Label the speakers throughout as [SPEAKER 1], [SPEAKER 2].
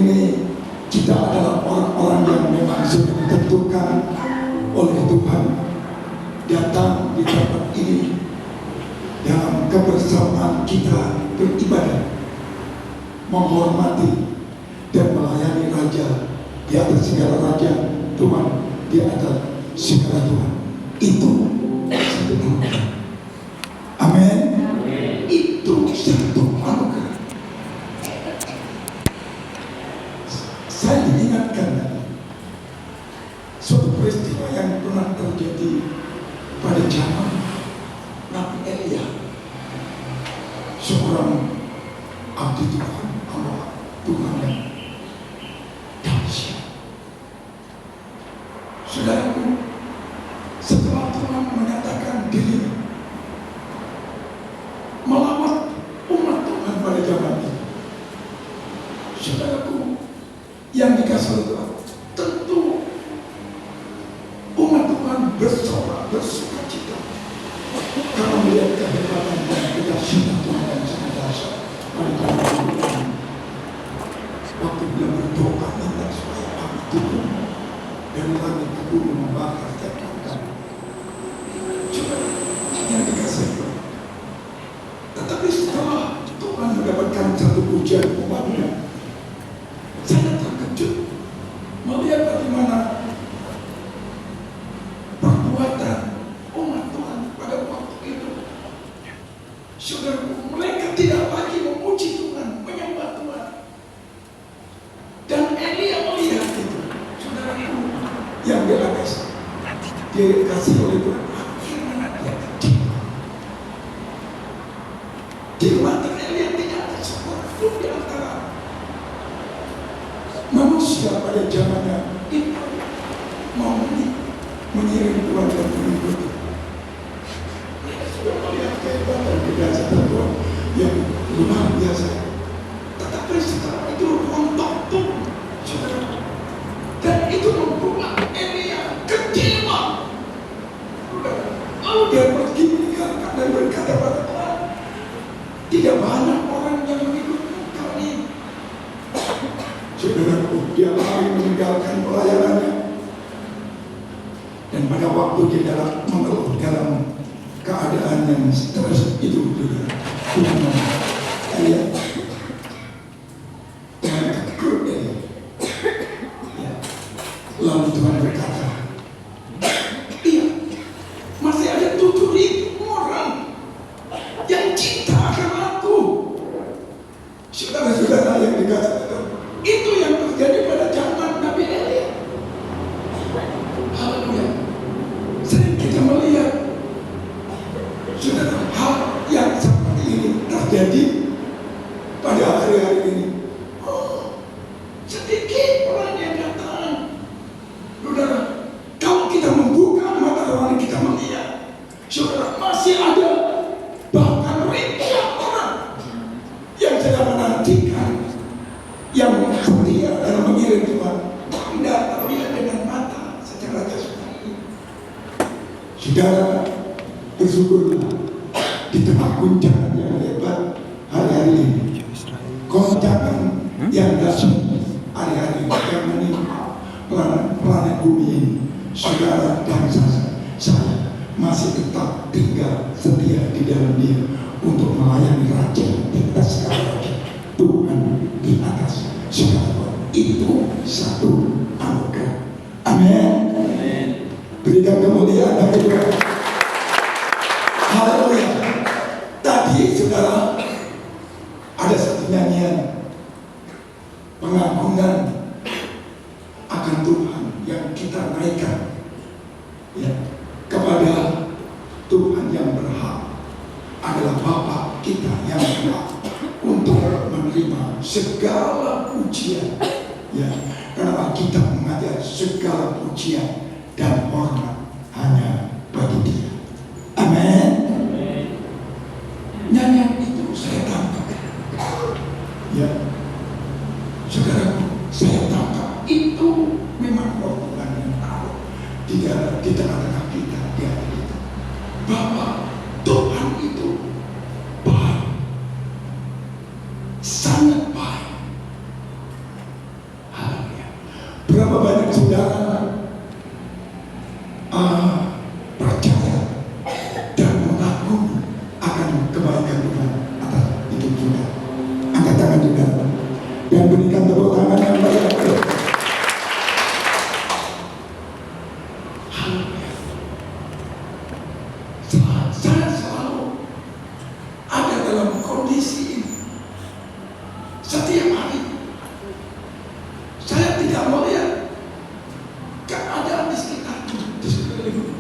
[SPEAKER 1] ini kita adalah orang-orang yang memang sudah ditentukan oleh Tuhan datang di tempat ini dalam kebersamaan kita beribadah, menghormati dan melayani Raja di atas segala raja, Tuhan di atas segala Tuhan. Itu satu anugerah. Amin. Itu satu anugerah. Saya diingatkan suatu peristiwa yang pernah terjadi pada zaman Nabi Elia, seorang abdi Tuhan, Allah Tuhan yang dahsyat. Saudaraku, setelah Tuhan menyatakan diri melawan umat Tuhan pada zaman itu, saudaraku yang dikasih Tuhan, tentu umat Tuhan bersorak, bersuka cita karena melihat kehebatan dan kedahsyatan Tuhan yang sangat dahsyat pada zaman itu. Waktu dia berdoa minta supaya api turun dari langit ke bumi membakar setiap kami. Coba yang dikasih Tuhan. Tetapi setelah Tuhan mendapatkan satu ujian umatnya, saya terkejut melihat bagaimana perbuatan umat Tuhan pada waktu itu. Saudaraku, mereka tidak lagi memuji Tuhan, menyembah Tuhan. Dan Elia melihat itu, saudaraku, yang dia kasih oleh Tuhan. Di mata Elia tidak ada seorang pun di antara manusia pada zamannya itu mau mengirim Tuhan dan mengikuti. Mereka sudah melihat kehebatan kedahsyatan Tuhan yang luar biasa. Tetapi setelah itu rontok tuh, saudara. Dan itu membuat Elia kecewa. Lalu dia pergi meninggalkan dan berkata pada Tuhan, tidak banyak orang yang mengikuti kau ini. Saudaraku, dia lari meninggalkan pelayanannya. Dan pada waktu dia mengeluh dalam keadaan yang stres itu, Tuhan Elia dengan tegur Elia. Lalu Tuhan berkata, iya, masih ada 7.000 orang yang cinta akan aku. Saudara-saudara yang dikatakan, itu yang terjadi pada zaman Nabi Elia. Haleluya. Sering kita melihat, saudara, hal yang seperti ini terjadi pada hari-hari ini. Oh, sedikit orang yang datang. Saudara, kalau kita membuka mata rohani kita melihat, saudara, masih ada bahkan ribuan orang yang sedang menantikan, yang setia dalam mengirim Tuhan. Tidak terlihat dengan mata secara jasmani. Saudara, bersyukurlah di tengah guncangan yang hebat hari-hari ini, goncangan yang dahsyat hari-hari ini yang menimpa planet bumi ini, saudara dan saya masih tetap tinggal setia di dalam Dia untuk melayani Raja di atas segala raja, Tuhan di atas segala. Itu satu anugerah. Amin. Berikan kemuliaan bagi Tuhan. Haleluya. Tadi saudara ada satu nyanyian pengagungan akan Tuhan yang kita naikkan, ya, kepada Tuhan yang berhak adalah Bapa kita yang berhak untuk menerima segala pujian, ya, karena kita mengajar segala pujian dan hormat hanya bagi Dia. Amin. Nyanyian itu saya tangkap, ya, saudara, saya tangkap itu memang roh Tuhan yang ada di tengah-tengah kita, di hati kita, bahwa Tuhan itu baik, sangat baik. kandidat. Dan berikan tepuk tangan yang meriah. Saya selalu ada dalam kondisi ini. Setiap hari saya tidak melihat keadaan di sekitar di sekeliling.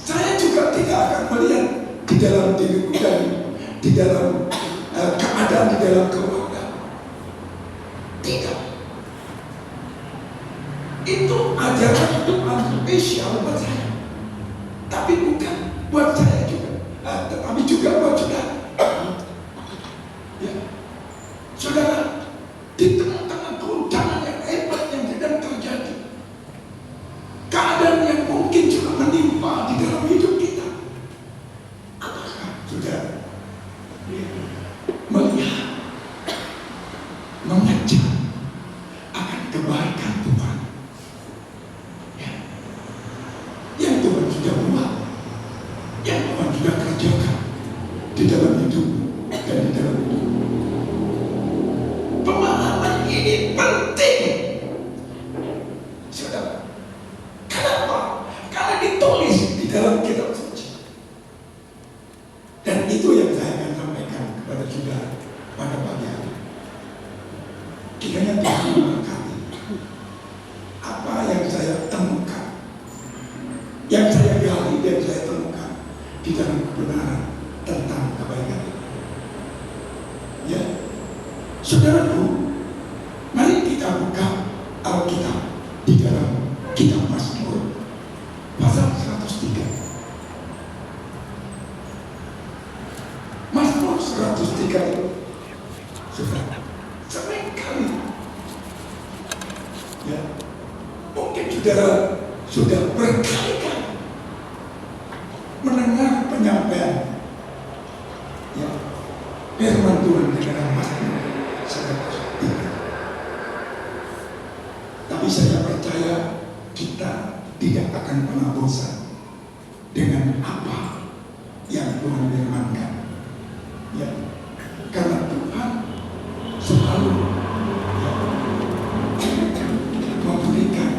[SPEAKER 1] Saya juga tidak akan melihat di dalam diriku dan di dalam keadaan di dalam keluarga. Tidak. Itu ajaran Tuhan spesial buat saya. Tapi bukan buat saya juga, tetapi juga buat saudara. Ya. Saudara, di tengah-tengah goncangan yang hebat yang sedang terjadi, keadaan yang mungkin juga menimpa di dalam hidup kita, apakah saudara melihat, mengejar akan kebaikan Tuhan? Ya. Yang Tuhan sudah buat, yang Tuhan sudah kerjakan di dalam hidup dan di dalam hidup. Pemahaman ini penting, saudara. Kenapa? Karena ditulis di dalam kitab suci. Dan itu yang saya akan sampaikan kepada saudara pada pagi hari. Kiranya Tuhan memberkati apa yang saya temukan, yang saya gali dan saya temukan di dalam kebenaran tentang kebaikan. Ya, saudaraku, mari kita buka Alkitab di dalam kitab Mazmur pasal 103. Mazmur 103 itu sudah sering kali, ya, mungkin saudara sudah berkali-kali mendengar penyampaian, ya, firman Tuhan di dalam Mazmur 103. Tapi saya percaya kita tidak akan pernah bosan dengan apa yang Tuhan firmankan. Ya, karena Tuhan selalu, ya, memberikan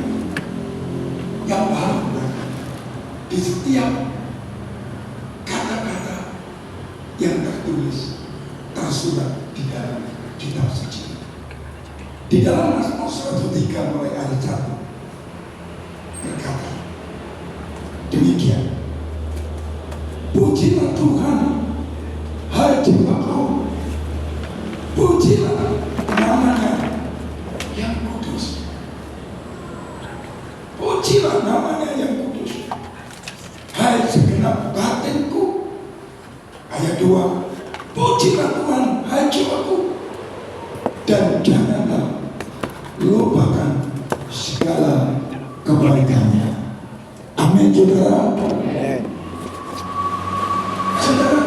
[SPEAKER 1] yang baru di setiap kata-kata yang tertulis, tersurat di dalam kitab suci. Di dalam Mazmur 103 mulai ayat 1 berkata demikian, pujilah Tuhan, hai jiwaku, pujilah namanya yang kudus, pujilah namanya yang kudus, hai segenap batinku. Ayat 2, pujilah Tuhan, hai jiwaku, dan janganlah lupakan segala kebaikannya. Amin, saudara. Saudara,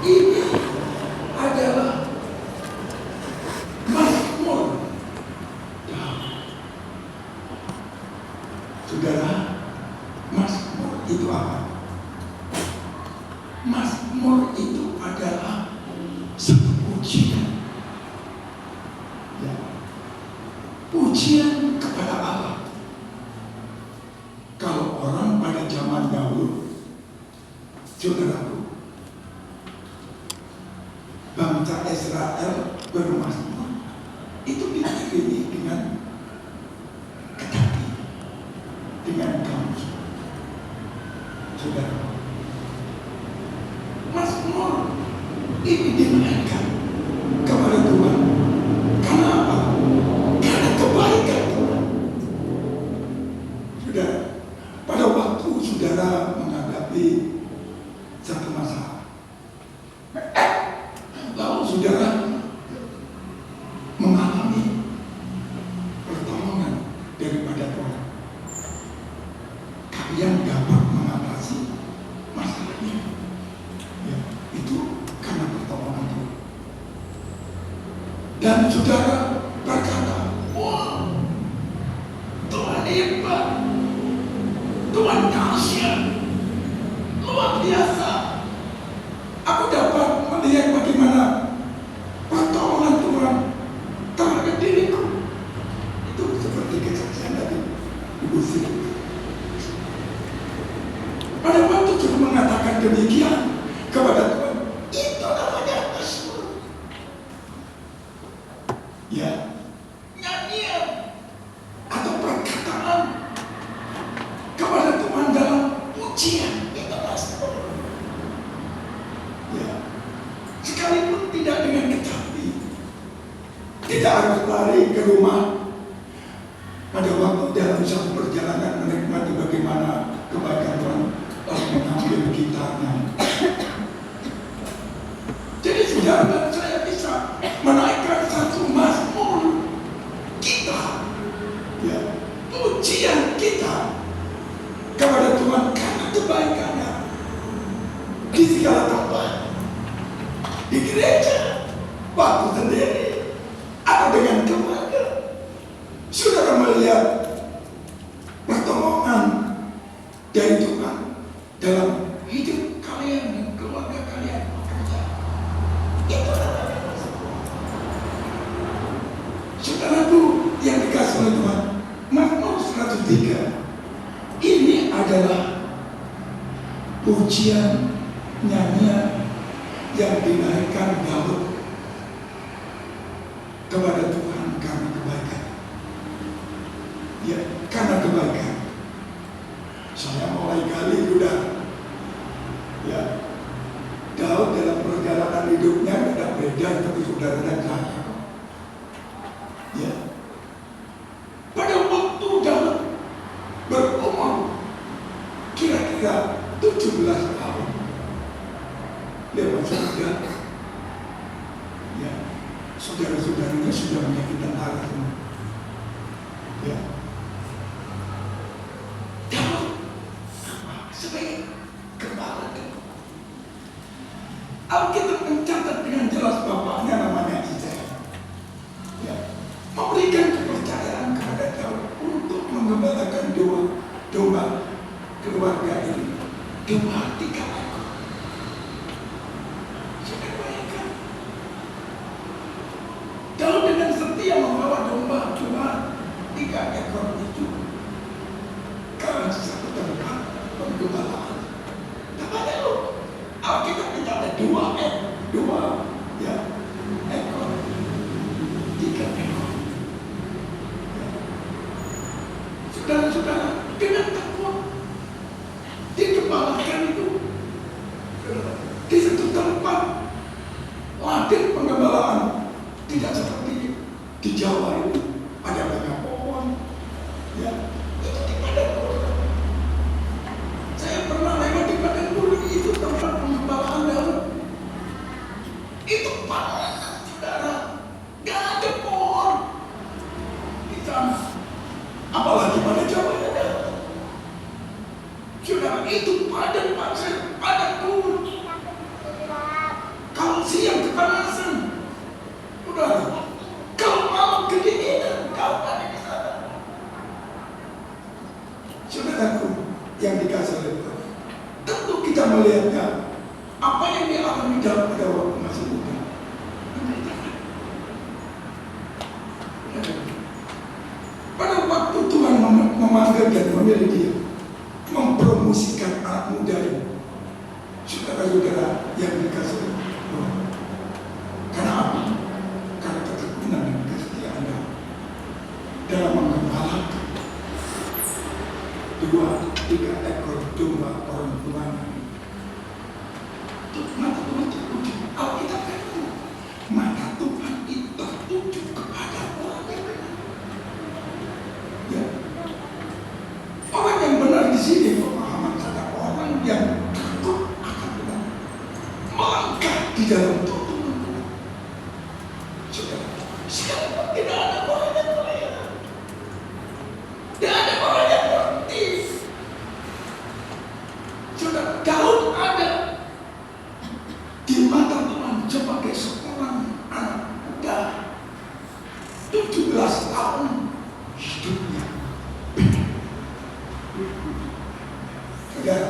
[SPEAKER 1] ini adalah Mazmur. Saudara, Mazmur itu apa? Mazmur itu adalah satu pujian. Ya. Pujian kepada Allah. Kalau orang pada zaman dahulu, saudaraku, bangsa Israel bermazmur, itu diiringi dengan kedati, dengan gamus. Saudara, mazmur ini dimainkan kepada Tuhan. Kenapa? Karena kebaikan Tuhan. Saudara, pada waktu saudara menghadapi satu masalah, lalu saudara mengalami pertolongan daripada Tuhan, kalian dapat mengatasi masalahnya. Ya, itu karena pertolongan Tuhan. Dan saudara berkata, wah, Tuhan hebat, Tuhan dahsyat, luar biasa. Aku dapat melihat bagaimana ya, nyanyian atau perkataan kepada Tuhan dalam pujian itu pasti. Ya, sekalipun tidak dengan kecapi, tidak harus lari ke rumah. Pada waktu dalam satu perjalanan menikmati bagaimana kebaikan Tuhan, lalu mengambil gitarnya. Jadi saudara dan saya bisa menaikkan satu mazmur kita, ya, pujian kita kepada Tuhan karena kebaikannya di segala tempat, di gereja, waktu sendiri, atau dengan keluarga. Saudara melihat pertolongan dari Tuhan dalam hidup kalian dan keluarga kalian. Itu namanya. Saudaraku yang dikasih oleh Tuhan, Mazmur 103 ini adalah pujian, nyanyian yang dinaikkan Daud kepada Tuhan karena kebaikan. Ya, karena kebaikan. Saya mulai gali sudah. Ya, Daud dalam perjalanan hidupnya tidak beda seperti saudara dan saya. Ya, pada waktu Daud berumur kira-kira 17 tahun, dia masih muda. Ya, saudara-saudaranya sudah menjadi tentara semua. Ya, Daud sebagai kepala. Alkitab mencatat dengan jelas bapaknya namanya Isai. Ya, memberikan kepercayaan kepada Daud untuk mengembalakan domba keluarga ini. Domba 3 ekor. Sudah bayangkan, Daud dengan setia membawa domba 3 ekor itu ke satu tempat penggembalaan. Namanya lo, Alkitab mencatat 2 ekor, 3 ekor. Saudara-saudara, dengan takwa dikembalakan itu di satu tempat ladang penggembalaan. Tidak seperti di Jawa itu ada banyak pohon, ya, itu di padang gurun. Saya pernah lewat di padang gurun itu, tempat pengembalaan Daud. Itu panas, saudara, gak ada pohon di sana. Apalagi pada Jawa ada. Saudara, itu padang pasir, padang gurun. Kalau siang kepanasan, saudara, kalau malam kedinginan, kau ada di sana. Saudaraku yang dikasih oleh Tuhan, tentu kita melihatnya apa yang dialami Daud pada waktu masih muda. Pada waktu Tuhan memanggil dan memilih dia, mempromosikan anak muda ini, saudara-saudara yang dikasih oleh Tuhan. Karena apa? Karena ketekunan dan kesetiaan dalam menggembalakan 2-3 ekor domba orang tuanya. Mata Tuhan tertuju. Alkitab kata, mata Tuhan itu tertuju kepada orang yang benar. Ya. Orang yang benar di sini pemahaman kata orang yang takut akan Tuhan, melangkah di dalam tuntunan Tuhan. Saudara, sekalipun tidak ada orang yang mulia, tidak ada orang yang berhenti. Saudara, Daud ada di mata Tuhan sebagai seorang anak muda, 17 tahun hidupnya. Saudara,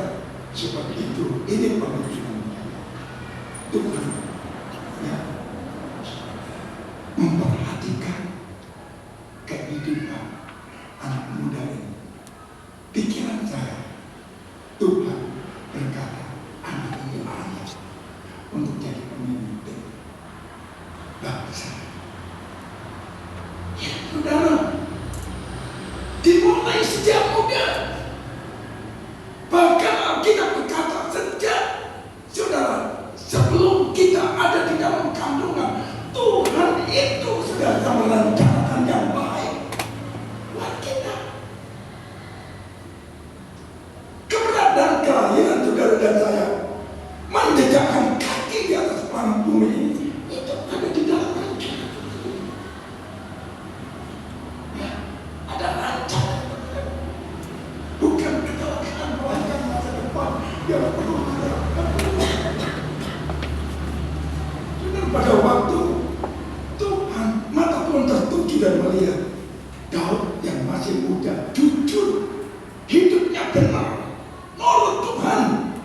[SPEAKER 1] seperti itu, ini pemikirannya Tuhan, ya, memperhatikan kehidupan anak muda ini. Pikiran saya, Tuhan berkata, anak ini layak untuk jadi pemimpin bangsa. muda. Bahkan Alkitab berkata sejak saudara sebelum kita ada di dalam kandungan, Tuhan itu sudah merencanakan yang baik buat kita. Keberadaan kelahiran saudara dan saya, menjejakkan kaki di atas planet bumi ini, itu ada di dalam rencana. Ya, ada rancangan. Bukan kecelakaan, melainkan masa depan yang perlu diharapkan. Dan pada waktu Tuhan, mata Tuhan tertuju dan melihat Daud yang masih muda, jujur, hidupnya benar, nurut Tuhan.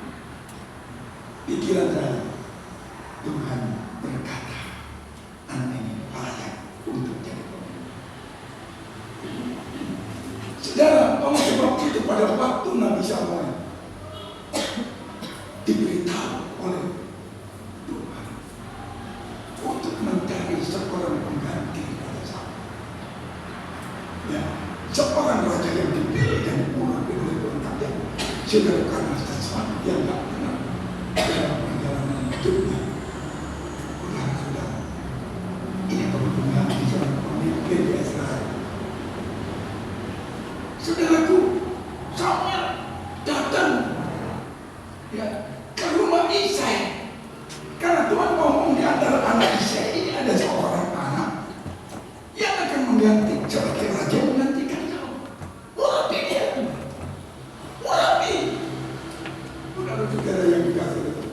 [SPEAKER 1] Pikiran saya, Tuhan berkata, anak ini layak untuk jadi pemimpin. Saudara, oleh sebab itu pada waktu Nabi Samuel diberitahu oleh Tuhan untuk mencari seorang pengganti pada Saul. Ya, seorang raja yang dipilih dan diurapi oleh Tuhan, tapi saudara karena sesuatu yang tidak benar dalam perjalanan hidupnya. Saudara-saudara, ini perlu mengganti seorang pemimpin di Israel. Saudaraku, Samuel datang ya ke rumah Isai karena Tuhan ngomong di antara anak Isai ini ada seorang anak yang akan mengganti sebagai raja, menggantikan Saul. Urapi dia, urapi. Saudara-saudara yang dikasih itu,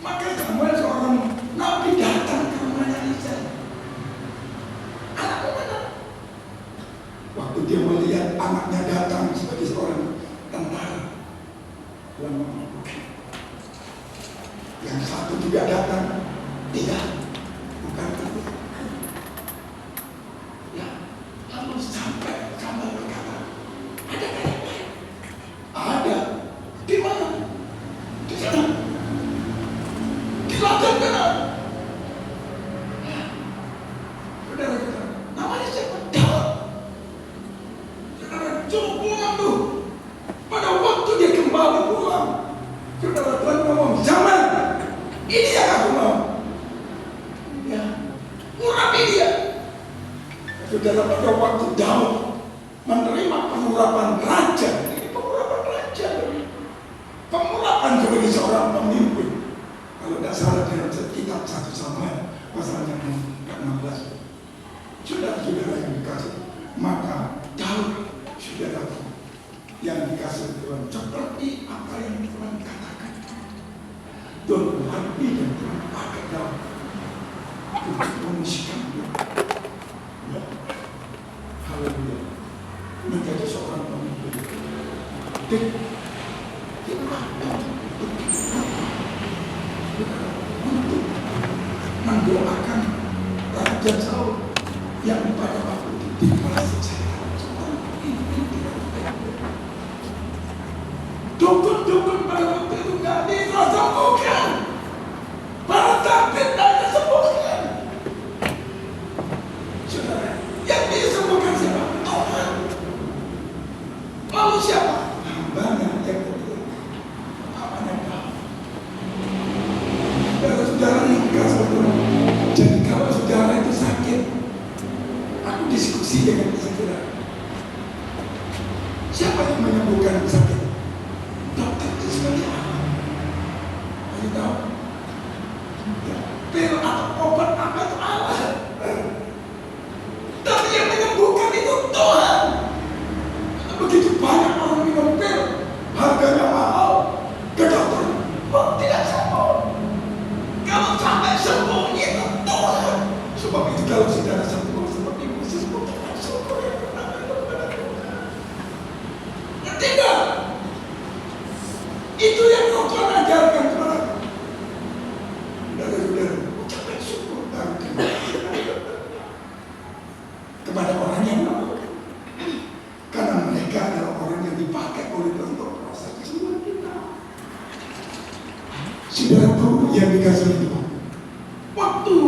[SPEAKER 1] maka Samuel seorang nabi datang ke rumahnya Isai. Anakmu mana? Waktu dia melihat anaknya datang sebagai seorang tentara, Tuhan ngomong, yang satu juga datang, tidak, bukan aku. Ya, lalu sampai Samuel berkata, ada yang lain? Ada. Di mana? Di sana. Di ladang benar. Ya, saudara-saudara, namanya siapa? Daud. Saudara, suruh pulang tuh. Pada waktu dia kembali pulang, saudara, Tuhan ngomong, zaman ini yang aku mau. Ya, urapi dia. Saudara, pada waktu Daud menerima pengurapan raja, ini pengurapan raja, pengurapan sebagai seorang pemimpin. Kalau tidak salah dalam kitab 1 Samuel pasalnya 16. Saudara-saudara yang dikasih, maka Daud, saudaraku yang dikasih Tuhan, seperti apa yang Tuhan katakan. Tuhan mengurapi dan Tuhan pakai Daud untuk mengisikan dia. Ya, haleluya, menjadi seorang pemimpin. Dan untuk mendoakan Raja Saul yang pada waktu itu merasa saya seorang pemimpin. Dukun-dukun pada waktu itu nggak bisa sembuhkan, para tabib nggak bisa sembuhkan. Saudara, yang disembuhkan siapa? Tuhan. Lalu siapa? Hambanya yang terpilih. Hambanya Daud. Saudara yang kasih Tuhan. Jadi kalau saudara itu sakit, aku diskusi dengan saudara. Siapa yang menyembuhkan sakit? Dokter itu sebagai apa? Masih tahu? Ya, pil atau obat apa itu alat. Tapi yang menyembuhkan itu Tuhan. Begitu banyak orang minum pil, harganya mahal, ke dokter, kok tidak sembuh? Kalau sampai sembuh itu Tuhan. Sebab itu kalau saudara sembuh seperti Moses, bukan syukur yang pertama itu kepada Tuhan. Ngerti nggak? Itu yang Tuhan ajarkan kepada saudara-saudara. Ucapkan syukur kepada orang yang melakukan. Karena mereka adalah orang yang dipakai oleh Tuhan untuk proses kesembuhan kita. Saudaraku yang dikasihi Tuhan, waktu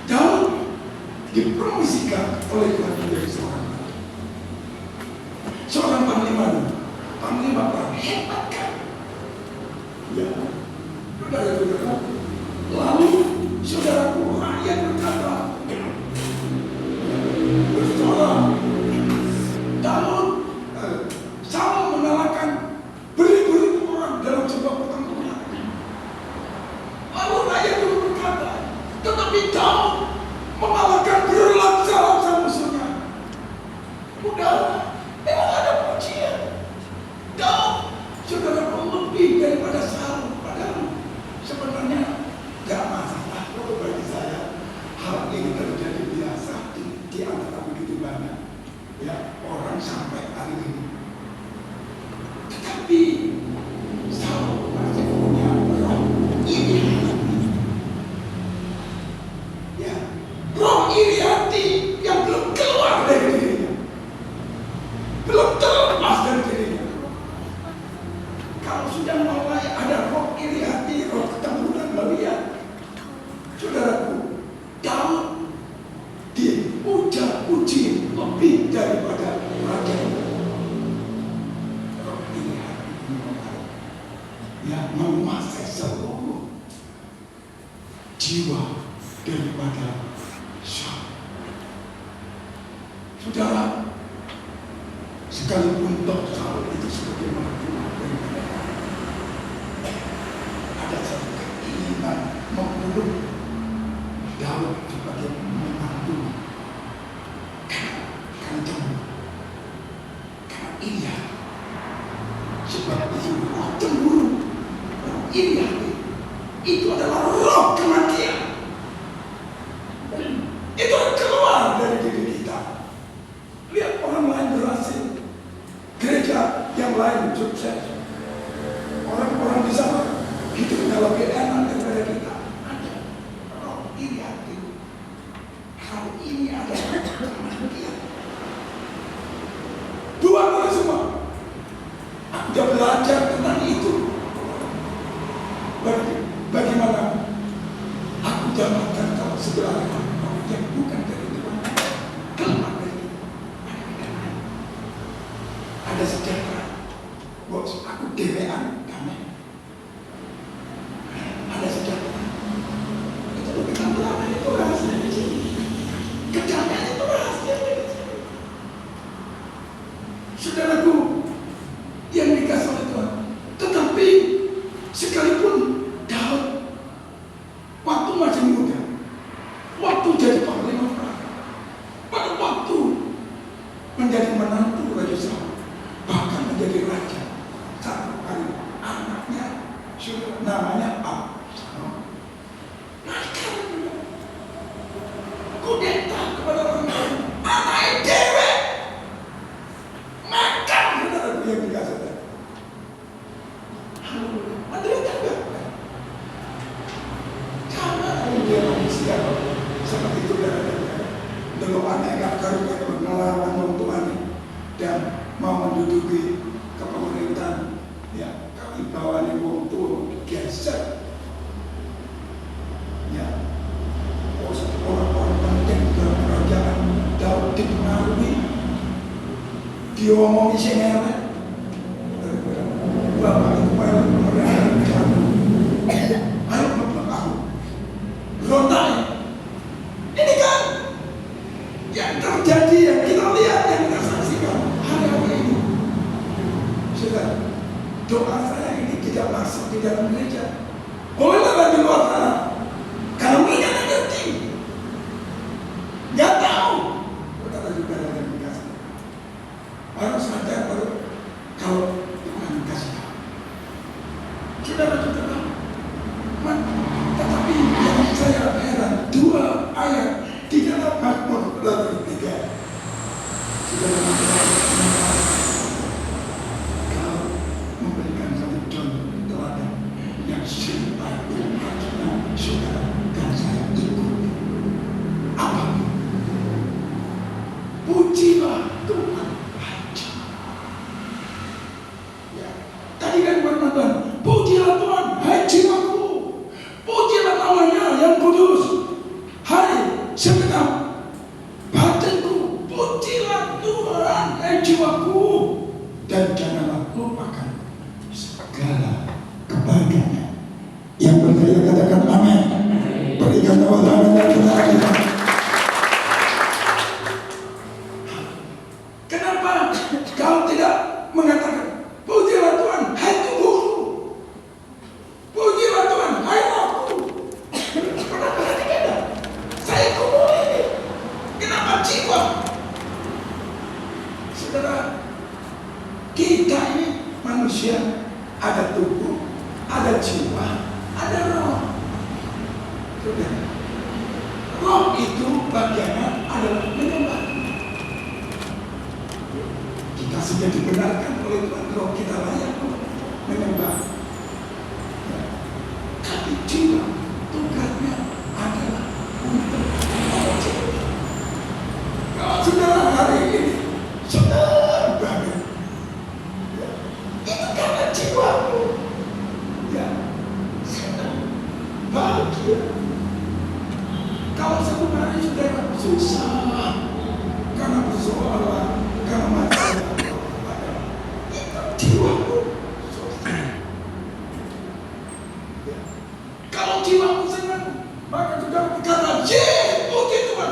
[SPEAKER 1] Daud dipromosikan oleh Tuhan menjadi seorang raja, Bagaimana? Panglima perang hebat kan? Ya, saudara-saudara. Lalu saudaraku rakyat berkata, bersorak, Daud Saul mengalahkan beribu-ribu orang dalam sebuah pertempuran. Lalu rakyat itu berkata, tetapi Daud mengalahkan berlaksa-laksa musuhnya. Udah, memang ada pujian. Daud, saudara, lebih daripada Saul. Padahal sebenarnya gak masalah kalau bagi saya. Hal ini terjadi biasa di antara begitu banyak ya orang sampai hari ini. Tetapi Saul masih punya roh iri hati. Ya, roh iri hati yang belum keluar dari dirinya, belum terlepas dari dirinya. Kalau sudah mulai ada roh iri hati, roh ketemburan melihat, saudaraku, Daud dipuja-puji lebih daripada raja. Roh iri hati yang menguasai seluruh jiwa daripada Saul. Saudara, sekalipun toh Saul itu sebagai menantu daripada ada satu keinginan membunuh Daud sebagai menantu karena iri hati. Sebab itu roh cemburu, roh iri hati itu adalah roh kematian. Itu keluar dari diri kita. Lihat orang lain berhasil, gereja yang lain sukses, orang-orang di sana hidupnya lebih enak daripada kita. Ada roh iri hati. Hal ini adalah kematian. Dua orang semua. Aku sudah belajar tentang itu. Bagaimana aku dapatkan kalau sebenarnya yang bukan dari Tuhan keluar dari ada sejarah. Bos, aku dewean damai. Ada sejarah. Itu ketampilan itu rahasia di sini. Kedamaian itu rahasia di sini. Saudaraku yang dikasih oleh Tuhan. Tetapi sekalipun Daud waktu masih muda, waktu jadi panglima perang, pada waktu menjadi menantu Raja Saul, bahkan menjadi raja, satu kali anaknya sudah namanya Absalom. Kudeta kepada orang lain, anaknya dewe, makan saudara yang dikasih tadi. Menderita enggak? Karena dia manusia seperti itu dengan aneka karunia melawan Tuhan dan mau menduduki kepemerintahan, ya kewibawaan wong tua geser, ya orang-orang penting dalam kerajaan Daud dipengaruhi, diomongi sing elek. Bapak itu paling memerintahkan kamu. Ayo membuat aku berontak. Ini kan yang terjadi, yang kita lihat, yang kita saksikan hari-hari ini. Sudah, doa saya ini tidak masuk di dalam gereja. Bolehlah di luar sana. Karena mereka tidak ngerti, nggak tahu. Saudara juga yang dikasih. Baru sadar, baru manusia, ada tubuh, ada jiwa, ada roh. Sudah. Roh itu bagiannya adalah menyembah. Kita sudah dibenarkan oleh Tuhan, roh kita layak menyembah. Tapi jiwa tugasnya adalah untuk mencipta. Kalau saudara hari ini senang banget, ya, itu karena jiwamu, ya, senang, bahagia. Kalau satu hari saudara susah karena persoalan, karena masalah, itu jiwamu. Kalau jiwamu senang, maka saudara berkata, "Ye, puji Tuhan."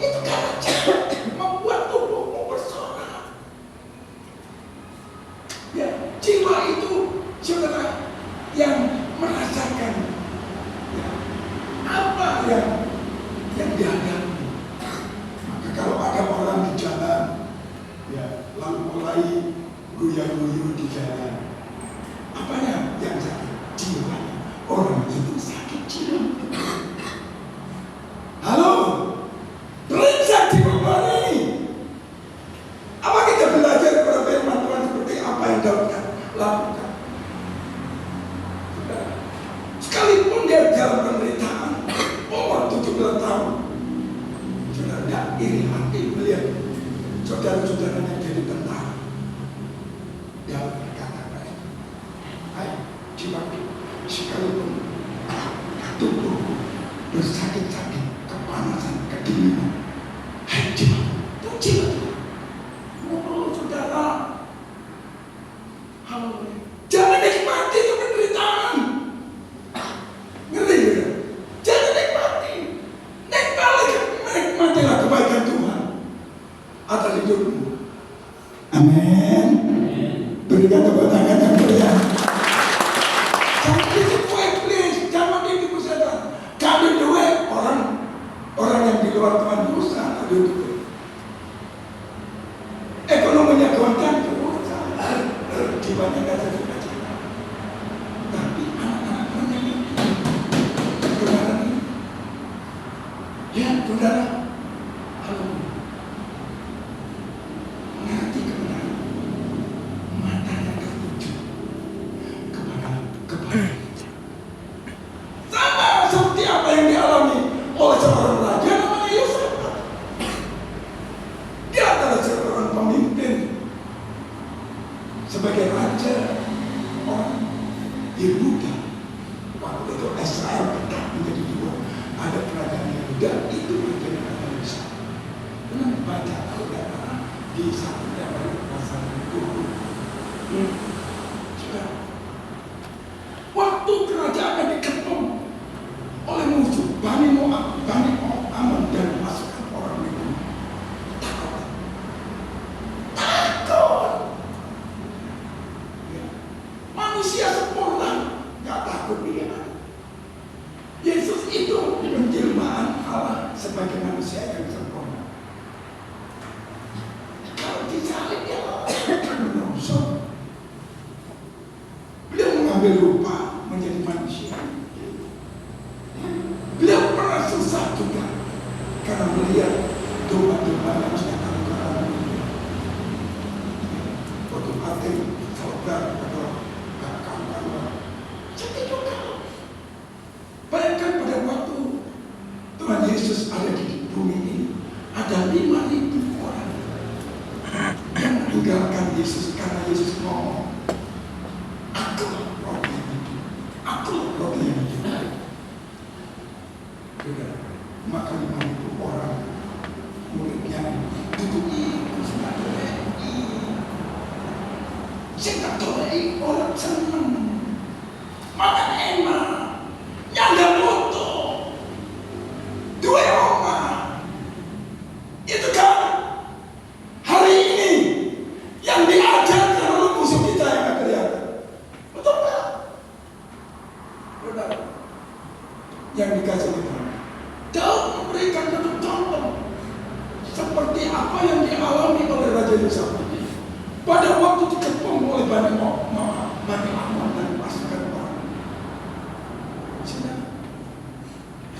[SPEAKER 1] Itu karena jiwa membuat tubuhmu bersorak. Ya, jiwa itu saudara yang merasakan, ya, apa yang dihadapi. Maka kalau ada orang di jalan, ya, lalu mulai guya-guyu di jalan, apanya yang sakit? Jiwanya. Orang itu sakit jiwa. Halo, periksa jiwa ini. Apa kita belajar kepada firman Tuhan seperti apa yang Daud lakukan? Sekalipun dia dalam penderitaan umur 17 tahun, sudah tidak iri hati melihat saudara-saudaranya jadi tentara. Dia berkata, "Hai, jiwaku, sekalipun tubuh bersakit-sakit, kepanasan, kedinginan, hai jiwa, pujilah Tuhan." Oh, saudara, haleluya. Jangan nikmati penderitaan. Ngerti ya? Jangan nikmati. Nikmatilah kebaikan Tuhan atas hidupmu. Amin. Berikan tepuk tangan yang meriah. Jangan disukai, please. Jangan ditipu setan. Kami dua orang yang di luar Tuhan berusaha ada itu. Ekonominya goncang, jiwanya nggak ada cita-cita. Tapi anak-anaknya ini kebenaran ini, ya saudara, halo, mengerti kebenaran, matanya tertuju kepada kebaikan. Sama seperti apa yang dialami oleh seorang raja namanya Yosafat. Dia adalah seorang pemimpin. Sebagai raja orang Yehuda, waktu itu Israel pecah menjadi dua. Ada kerajaan Yehuda, itu kerajaan Nabi Musa. Dengan baca Al-Quran di satu dari pasal 20. Sudah. Waktu kerajaannya diketum oleh musuh Bani Moab, Bani Ammon, dan pasukan orang itu takut. Manusia sempurna, gak takut dia. Yesus itu penjelmaan Allah sebagai manusia yang sempurna. Kalau disalib dia menyongsong. Beliau mengambil rupa menjadi manusia. Beliau pernah susah juga karena melihat domba-domba yang sudah kalah. Waktu mati, saudara sakit juga. Bayangkan pada waktu Tuhan Yesus ada di bumi ini, ada 5.000 orang yang meninggalkan Yesus karena Yesus ngomong, "Aku roti yang hidup, aku roti yang hidup." Maka 5.000 orang muridnya duduk sehingga orang senang. Makan enak, nyangga foto, dua rumah. Itu kan hari ini yang diajarkan oleh musuh kita yang akan kelihatan. Betul tak? Benar. Yang dikasih kita. Daud memberikan satu contoh seperti apa yang dialami oleh Raja Yosafat. Pada waktu dikepung oleh banyak lawan dan pasukan orang.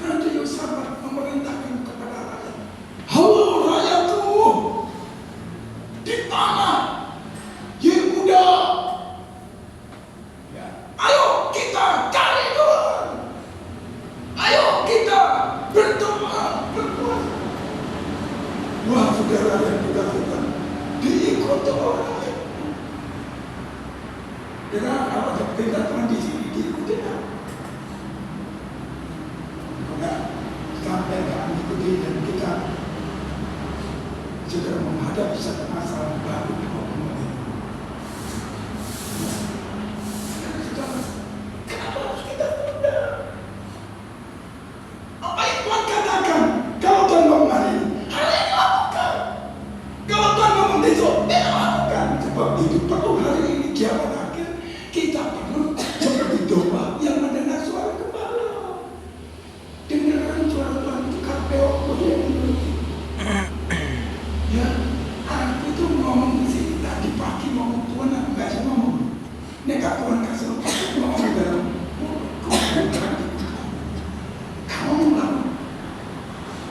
[SPEAKER 1] Raja Yosafat memerintahkan kepada rakyat, halo rakyatku di tanah Yehuda, ya, ayo kita cari Tuhan, ayo kita berdoa, berpuasa. Wah, saudara yang dikatakan diikuti orang lain. Dengan kalau ada perintah Tuhan di sini diikuti kan? Karena sampai kami ikuti dan kita sudah menghadapi satu masalah baru di waktu ini. Kenapa harus kita tunda? Apa yang Tuhan katakan? Kalau Tuhan ngomong hari ini, hari ini lakukan. Kalau Tuhan ngomong besok, dia lakukan. Sebab itu perlu hari ini kiamat akhir. Kita perlu seperti domba yang mendengar suara gembala. Dengarkan suara Tuhan itu KPO ya, aku itu ngomong di sini tadi pagi ngomong Tuhan, aku nggak sih ngomong. Nek Tuhan kasih aku ngomong dalam kamu ngomong.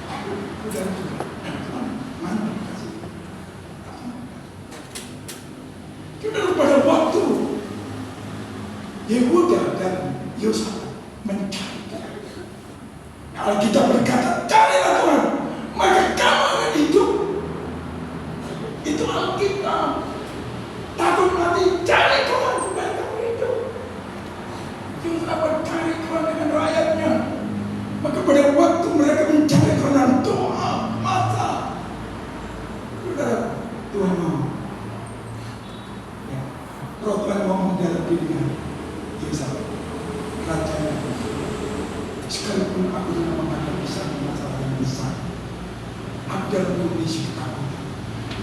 [SPEAKER 1] Aku udah Tuhan mana kasih. Kita pada waktu Yehuda dan Yosafat mencari Tuhan. Kalau kita berkata carilah Tuhan, maka kamu akan hidup. Itu Alkitab. Takut mati, cari Tuhan supaya kamu hidup. Yosafat cari Tuhan dengan rakyatnya. Maka pada waktu mereka mencari Tuhan, doa, masa, Tuhan mau. Ya, Roh Tuhan ngomong dalam dirinya. Yosafat, raja yang sekalipun aku tidak menghadapi satu masalah yang besar, aku dalam kondisi ketakutan,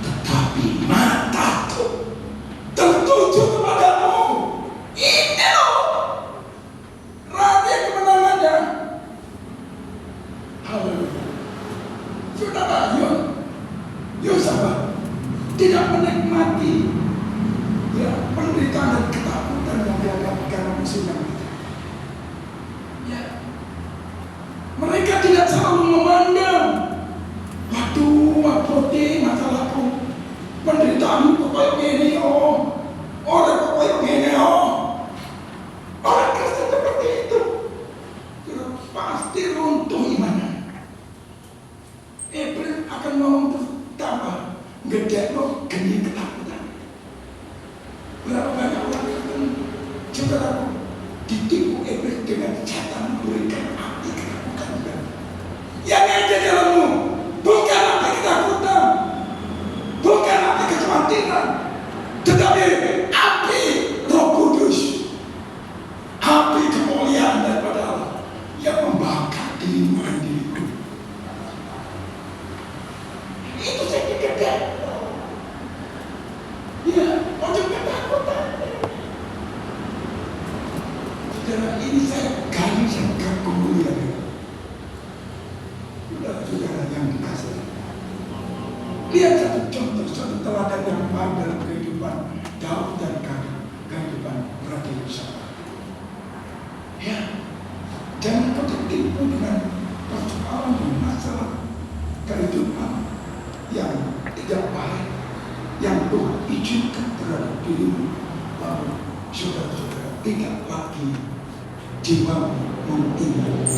[SPEAKER 1] tetapi mataku tertuju kepadamu. Ini loh raja kemenangannya. Haleluya. Saudara, Yosafat tidak menikmati ya penderitaan dan ketakutan yang dihadapi karena musuh yang ada. Ya, mereka tidak selalu memandang, waduh, waduh, masalahku, penderitaanmu kok kayak gini, orang kok kayak gini, orang Kristen seperti itu, pasti runtuh imannya. Iblis akan ngomong terus tambah, gede lo, geni ketakutan. Berapa banyak orang Kristen, saudaraku, ditipu iblis dengan setan memberikan api ketakutan. Yang ada dalammu bukan api ketakutan, bukan api kekhawatiran, tetapi api Roh Kudus, api kemuliaan daripada Allah yang membakar dirimu dan diriku. Itu saya pikirkan. Ya, ojo ketakutan. Saudara, ini saya gali sampai kemuliaan. Saudara yang dikasih. Lihat satu contoh, satu teladan yang baik dalam kehidupan Daud dan kehidupan Raja Yosafat. Ya, jangan kau tertipu dengan persoalan dan masalah kehidupan yang tidak baik, yang Tuhan izinkan terhadap dirimu. Lalu saudara-saudara tidak lagi jiwamu mentinggal.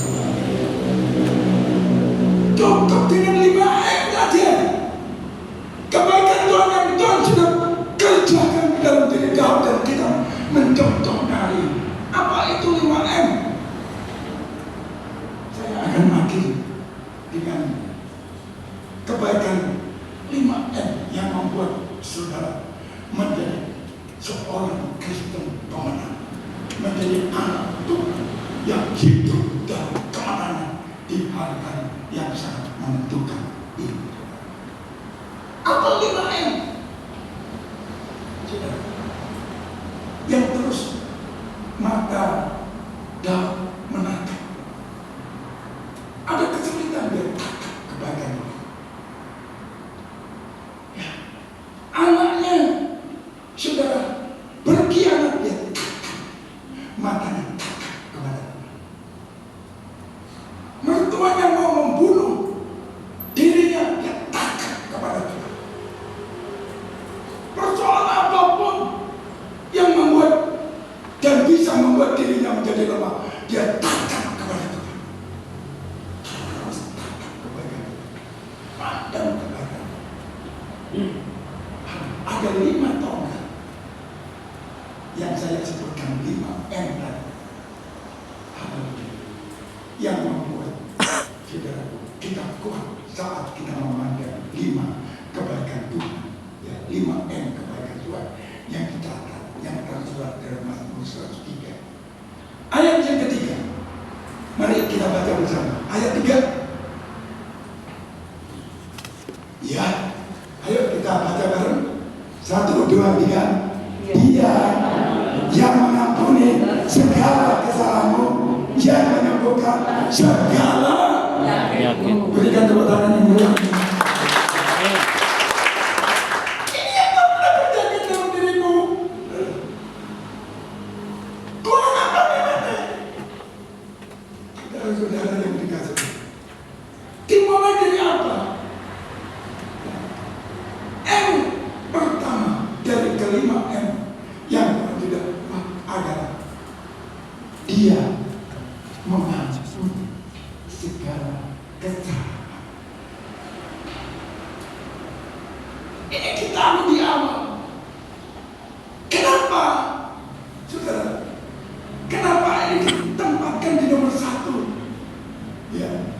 [SPEAKER 1] Cukup dengan 5M saja. Kebaikan Tuhan yang Tuhan sudah kerjakan dalam diri Daud dan kita mencontoh dari apa itu 5M. Saya akan makin dengan kebaikan 5M yang membuat saudara menjadi seorang Kristen pemenang, menjadi anak Tuhan yang hidup dalam kemenangan di hari-hari yang sangat menentukan ini. Apa 5M? Saudara, yang terus mata Daud menatap. Ada kesulitan dia tatap kebaikan. Ya. Anaknya ada 5 tonggak yang saya sebutkan 5 M tadi. Yang membuat kita kuat saat kita memandang 5 kebaikan Tuhan, ya 5 M kebaikan Tuhan yang dicatat, yang tersurat dalam Mazmur 103. Ayat yang ketiga, mari kita baca bersama. Ayat 3. Ya, ayo kita baca bareng. 1, 2, 3. Dia yang mengampuni segala kesalahanmu, yang menyembuhkan segala penyakit. Berikan tepuk tangan yang mulia. Ini yang tak pernah terjadi dalam dirimu. Tuhan apa di mana? Saudara yang dikasih. Dimulai dari apa? M pertama dari kelima M yang tidak adalah dia mengampuni segala kesalahan. Ini kita di awal. Kenapa, saudara? Kenapa ini ditempatkan di nomor 1? Ya,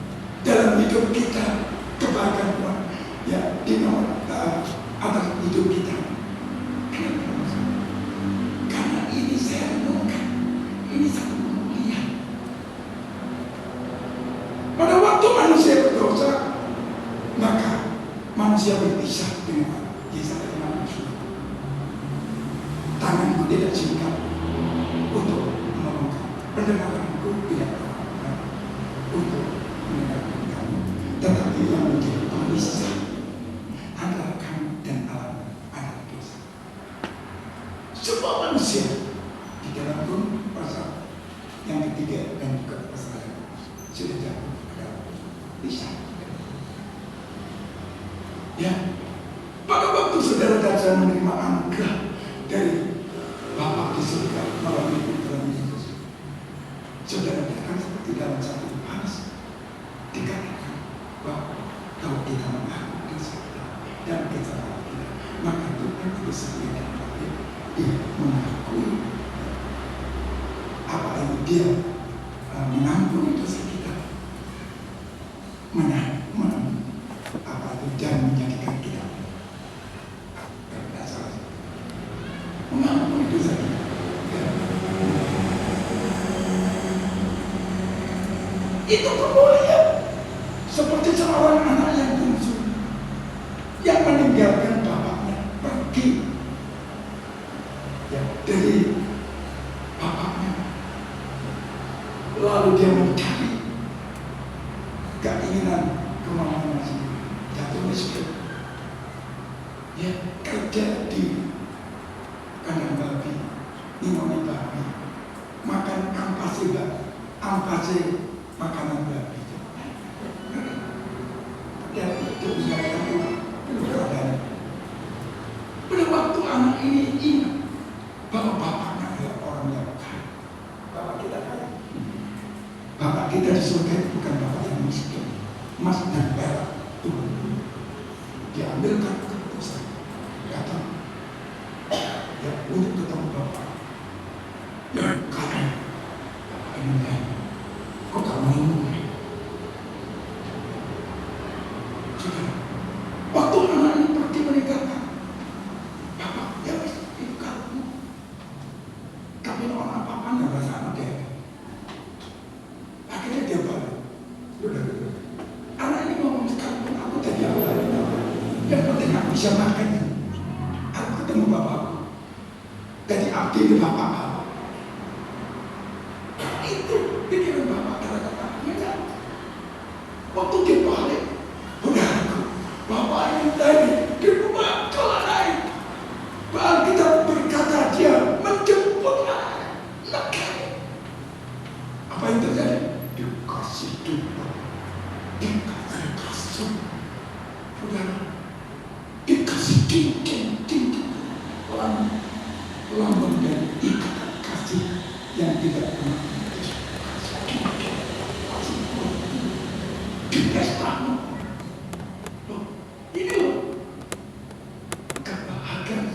[SPEAKER 1] dalam hidup kita kebaikan Tuhan. Ya, di nomor atas hidup kita. Kenapa? Karena ini saya renungkan. Ini satu mulia. Pada waktu manusia berdosa, maka manusia berpisah dengan Yesus dari manusia. Tanganku tidak singkat untuk menolongkan, pendengaranku tidak terlambat untuk mendengarkan kamu. Tetapi yang menjadi pemisah antara kamu dan Allah adalah dosa. Semua manusia di dalam Rum pasal yang ketiga dan juga pasal yang sudah jatuh adalah bisa. Ya, pada waktu saudara dan saya menerima anugerah dari Bapa di surga melalui putra Yesus, saudara akan seperti dalam 1 Yohanes dikatakan bahwa kalau kita mengaku dosa kita dan kesalahan kita, maka Tuhan itu sendiri dan baik dia mengakui apa yang dia mengampuni dosa kita, dan menjadikan kita berdasar mengampuni dosa kita. Itu kemuliaan seperti seorang anak yang bungsu yang meninggalkan bapaknya pergi ya, dari bapaknya, lalu dia mencari keinginan kemauan sendiri, jatuh miskin, ya kerja di kandang babi, minum babi, makan ampase makanan babi. Dan itu menjadikan Tuhan keadaan. Pada waktu anak ini ingat bahwa bapaknya adalah orang yang kaya, bapak kita kaya. Bapak kita di surga itu bukan bapak yang miskin, emas dan perak. Tuhan diambilkan keputusan datang ya untuk ketemu bapak. Ya kaya, bapak ini kaya. Kok tak mau? Waktu anak ini pergi meninggalkan bapak, ya itu kamu. Kami orang apa-apa nggak rasa anak dia. Akhirnya dia balik. Anak ini ngomong sekalipun aku tadi awal. Yang penting aku bisa makan. Aku ketemu bapakku. Jadi abdi di bapak. Itu pikiran bapak kata-kata. Waktu dia balik, bapak ini tadi di rumah kelas lain. Bahkan kita berkata dia menjemput anak. Apa yang terjadi? Dikasih Tuhan, dikasih kasih, saudara, dikasih cincin, lambang dan ikatan kasih yang tidak pernah putus. Kasih di pestamu. Ini loh kebahagiaan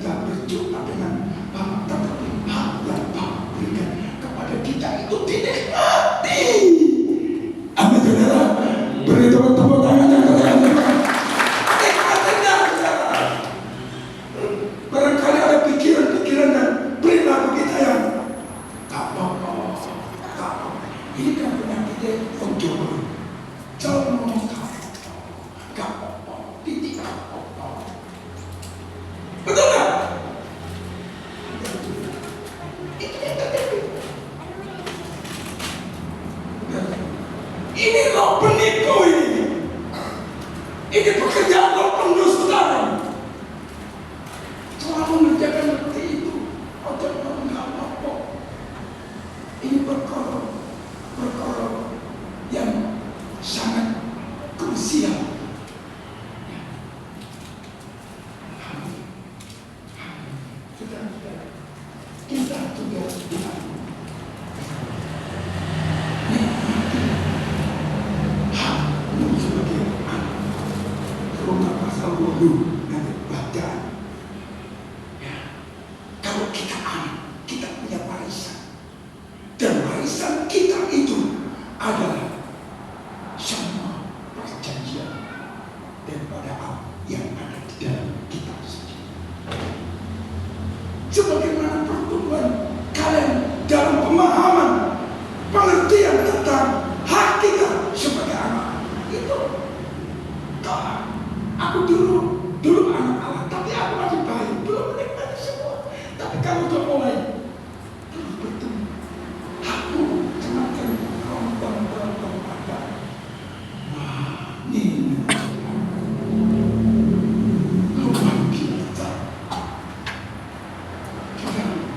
[SPEAKER 1] kita berjumpa dengan Bapa, tetapi hak yang Bapa berikan kepada kita itu dinikmati. Amin, saudara. Beri tepuk tangan yang keras. Nikmatinya, saudara. Barangkali ada pikiran-pikiran dan perilaku kita yang tak apa-apa. Ini kan penyakitnya penjual. Jangan ngomong gak apa-apa, titik gak apa-apa. Betul gak? Ini roh penipu ini. Ini pekerjaan roh pendusta. Selalu mengerjakan seperti itu. Atau gak apa-apa. Ini perkara yang sangat krusial. Kita juga bilang hakmu sebagai anak. Roma pasal 20 nanti baca. Ya. Kalau kita anak, kita punya warisan. Dan warisan kita itu adalah semua perjanjian daripada apa yang ada di dalam kitab suci. Sebagaimana pertumbuhan kalian dalam pemahaman, pengertian tentang hak kita sebagai anak itu. Kalau aku dulu anak Allah, tapi aku masih bayi, belum menikmati semua. Tapi kalau sudah mulai terus bertumbuh, aku semakin rombong ada. Wah, ini luar biasa.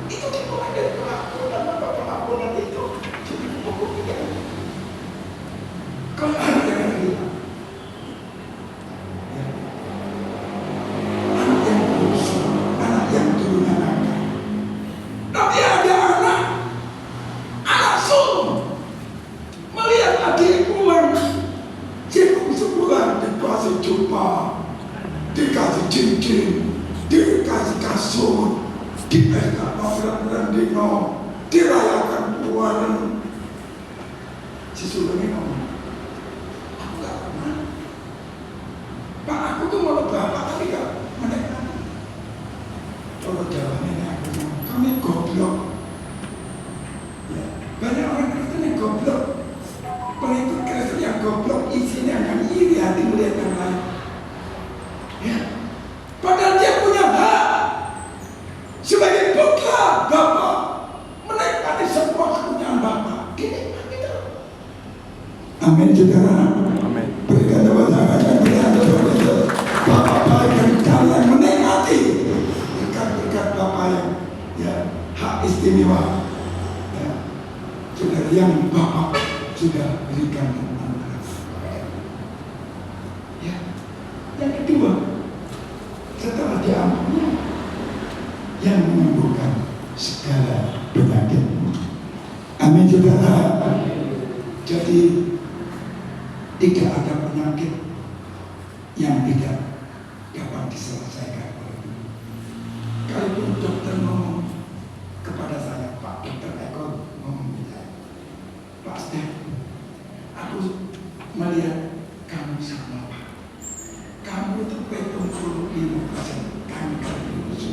[SPEAKER 1] Itu dimulai dari pengampunan, maka pengampunan itu jadi pokok kita. Kalau anak yang hilang, anak yang dosa, anak yang turunan angkat. Tapi ada anak sulung melihat adik pulang, cium sebulan dikasih jumpa, dikasih cincin, dikasih kasut, dipesta novelan dino, dirayakan puan. Si sulungnya ngomong, aku gak pernah. Pak, aku tuh mau bapak tapi gak menikmati. Kalau jawabannya aku ngomong, kami goblok. Ya, banyak orang Kristen yang goblok. Pengikut Kristen yang goblok isinya akan iri hati melihat yang lain. Ya, padahal dia punya hak sebagai putra Bapa menikmati semua kepunyaan Bapa. Dinikmati terus. Amin, saudara.
[SPEAKER 2] Amin.
[SPEAKER 1] Berikan tepuk tangan yang meriah. Bapa berikan kalian menikmati berkat-berkat Bapa yang ya hak istimewa. Ya, saudara yang Bapa sudah berikan anugerah. Ya, yang kedua, setelah diampuni, yang menyembuhkan segala penyakit. Amin, saudara. Jadi tidak ada penyakit yang tidak dapat diselesaikan. Kalaupun dokter ngomong kepada saya, Pak Dokter Eko ngomong kepada saya, Pak Stef, aku melihat kamu sama Pak. Kamu itu petung 25% kanker itu.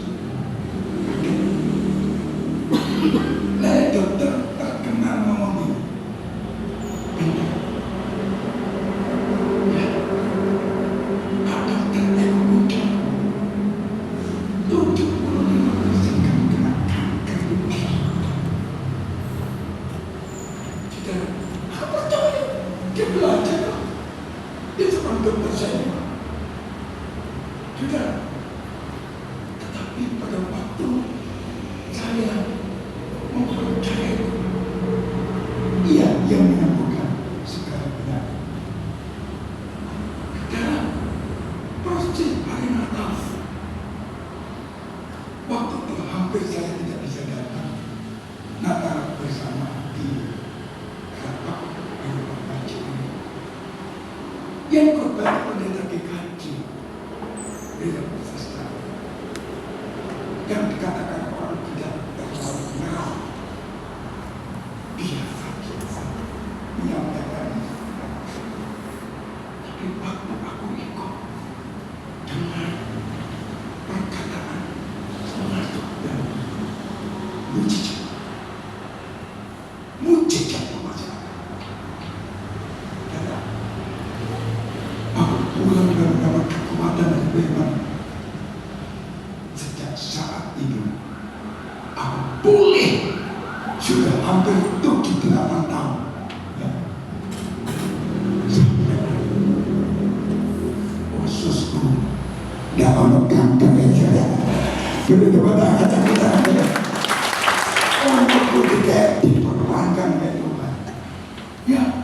[SPEAKER 1] Nah, dokter terkenal ngomong ini. Benar. Ya. Pak Dokter Eko mungkin 75% kamu kena kanker itu. Kita, aku percaya. Dia belajar. Dia seorang dokter saya. Sudah. Tetapi pada waktu saya mempercayai Ia yang menyembuhkan segala penyakit. Dalam proses hari Natal, waktu itu hampir saya tidak bisa datang Natal bersama di rapat kaji ini. Yang korban pendeta GKJ, beda proses. yang dikatakan orang tidak terlalu merah biasa menyampaikan. Tapi waktu aku ikut dengan perkataan masuk dan mujizat masyarakat. Dan aku pulang dan mendapat kekuatan dan firman. Sejak saat itu aku boleh sudah hampir 7-8 tahun ya. Sampai ususku tidak ono ganteng ya. Begitu pada kata-kata ya. Untukku tidak diperluankan oleh Tuhan. Ya,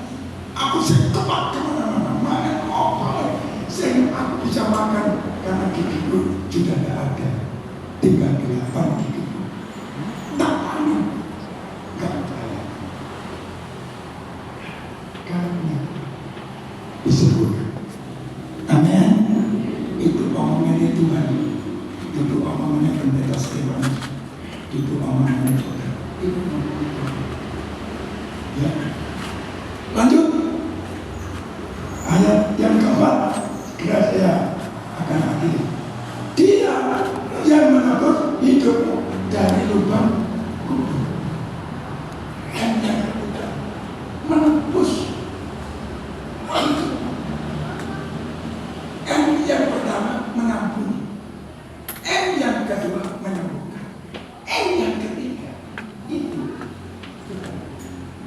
[SPEAKER 1] aku sekepat kemana-mana, makan apa, sehingga aku bisa makan karena gigiku sudah tidak ada, tinggal 8 gigiku. Tak panik, nggak bayar. Karena disebutkan, amin. Itu omongannya Tuhan, itu omongannya pendeta Stepan, itu omongannya Tuhan. Ya. Lanjut ayat yang keempat, kira saya akan akhiri. Dia yang menebus hidupmu dari lubang kubur. Yang kedua menebus hidup. Yang pertama mengampuni. Yang kedua menyembuhkan. Yang ketiga itu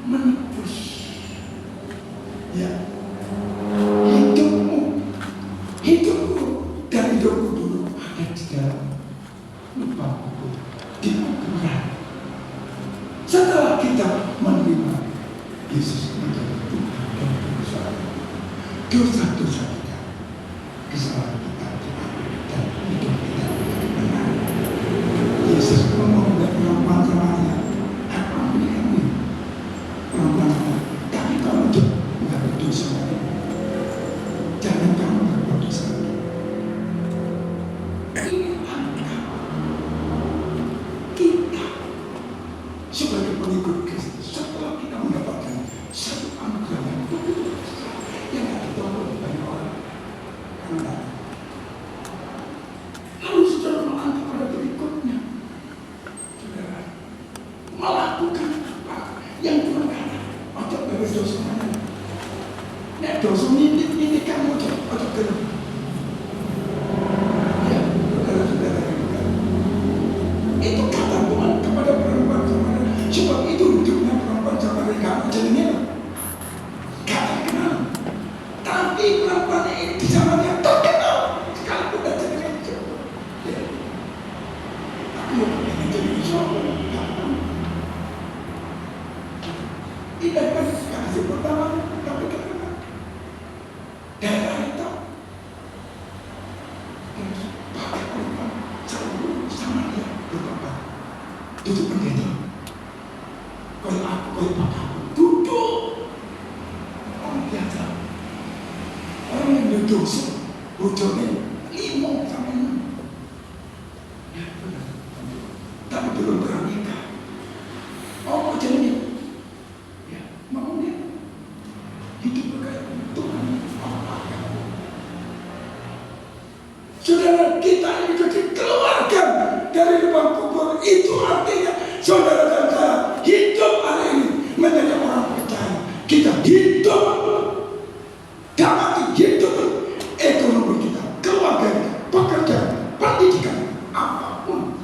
[SPEAKER 1] menebus. Ya, hidupmu dan hidupku dulu ada di dalam lubang kubur, di kuburan. Setelah kita menerima Yesus menjadi Tuhan dan Juru Selamat, dosa-dosa kita, kesalahan kita diampuni dan hidup kita benar. Yesus ngomong dengan perempuan Samaria, aku ampuni kamu, perempuan Samaria, tapi kamu tidak berdosa lagi. Jangan kamu berbuat dosa lagi. Ini angka kita sebagai pengikut Kristus. Setelah kita mendapatkan satu anugerah yang begitu besar yang tidak ditolong oleh banyak orang, karena lalu saudara melangkah pada berikutnya, saudara melakukan apa yang Tuhan katakan. Ojo bebas dosa mana? Nek dosa ini kamu ojo gelem. Ya, saudara-saudara yang dikasihi. Itu kata Tuhan kepada perempuan Samaria. Sebab itu hidupnya perempuan Samaria kamu jadinya gak terkenal. Tapi perempuan ini di Samaria terkenal. Sekalipun udah jadi raja. Ya. Aku yang pengen jadi seorang gak tahu. Tidak kan kasih pertama, tapi terkenal. Daerah itu pakai perempuan selalu Samaria bertobat. Duduk pendeta. Kalau aku, kalau bapakku duduk. Orang biasa. Orang yang berdosa, bojone 5 sampai 6. Ya benar. Tapi belum pernah nikah. Oh jadi ya maunya hidup berkait Tuhan. Saudara kita ini sudah dikeluarkan dari lubang kubur. Itu artinya saudara dan saya hidup hari ini menjadi orang percaya. Kita hidup dapat hidup ekonomi kita, keluarga kita, pekerjaan, pendidikan, apapun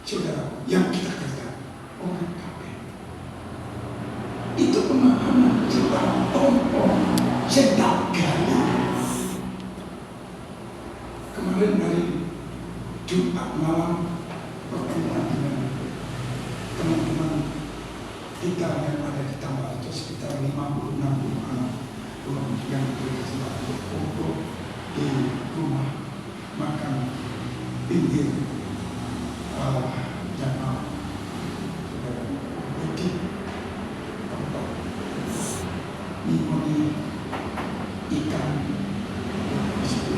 [SPEAKER 1] saudara yang kita kerjakan orang kafir. Itu pemahaman tentang tompo sentak gala. Kemarin hari Jumat malam pertemuan dengan teman-teman kita yang ada di Tambak itu sekitar 50-60 anak yang berkesempatan untuk di rumah makan pinggir jamaah jadi untuk mengikuti ikan di situ.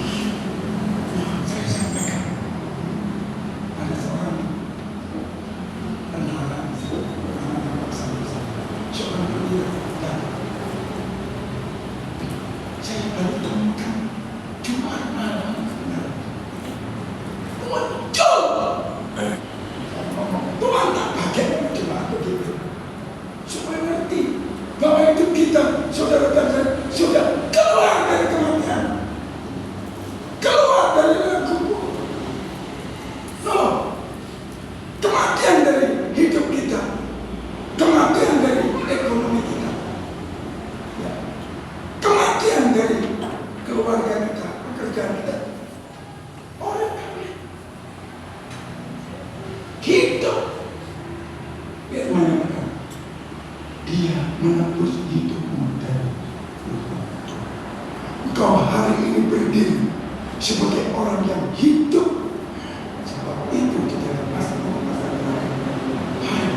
[SPEAKER 1] Saya sampaikan ada seorang saya baru temukan Jumat malam kebenaran. Muncul. Saya ngomong, Tuhan tak pakai Jumat begitu. Supaya ngerti bahwa hidup kita, saudara dan saya, sudah keluar dari kematian. Keluar dari dalam kubur. No. Kematian dari hidup kita. Kematian dari ekonomi kita. Ya. Kematian dari keluarga kita, pekerjaan kita. Orang kami hidup. Firman mengatakan, Dia menebus hidupmu dari luka. Engkau hari ini berdiri sebagai orang yang hidup. Sebab itu di dalam masalah hai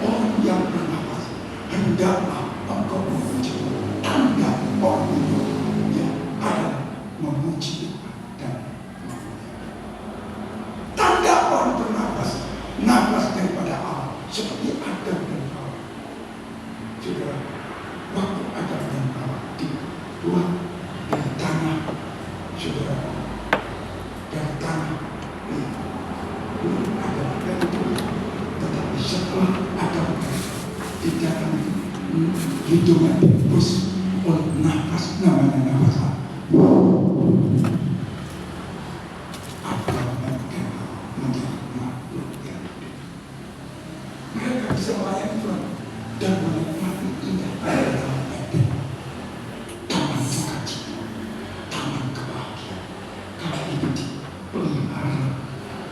[SPEAKER 1] orang yang bernafas, hendaklah engkau memuji tanda orang hidup yang ada memuji dan memuliakan. Tanda orang bernafas, nafas daripada Allah seperti Adam dan Hawa. Saudara, waktu Adam dan Hawa dibuat dari tanah, saudara, dari tanah belum ada dari dulu. Tetapi setelah Adam di dalam hidungnya dihembus oleh nafas, namanya nafas Adam dan Hawa menjadi makhluk yang hidup. Mereka bisa melayani Tuhan dan menikmati indah air dalam Eden, taman sukacita, taman kebahagiaan. Kalau itu dipelihara,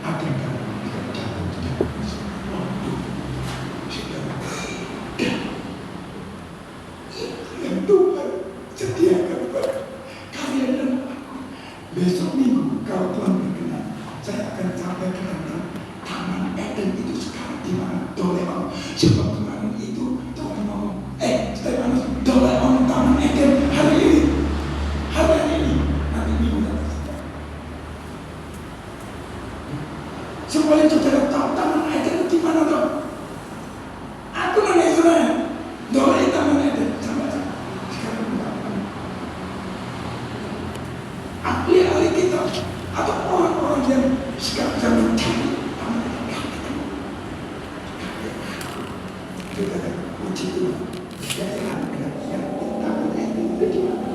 [SPEAKER 1] ada dalam tidak jatuh tidak bisa. Waktu saudara, dan itu yang Tuhan sediakan buat kalian dan aku. Besok minggu kalau Tuhan berkenan, saya akan sampaikan tentang taman Eden itu sekarang di mana Doraemon. Sebab kemarin itu Tuhan ngomong, Stefanus, Doraemon taman Eden hari ini nanti minggu nanti. Supaya saudara tahu taman Eden itu di mana toh? Aku nanya Israel, Doraemon taman Eden sama sekarang enggak. Ahli-ahli kita atau orang-orang yang sekarang sedang mencari taman Eden. Kita akan uji Tuhan. Yang taman Eden itu di mana?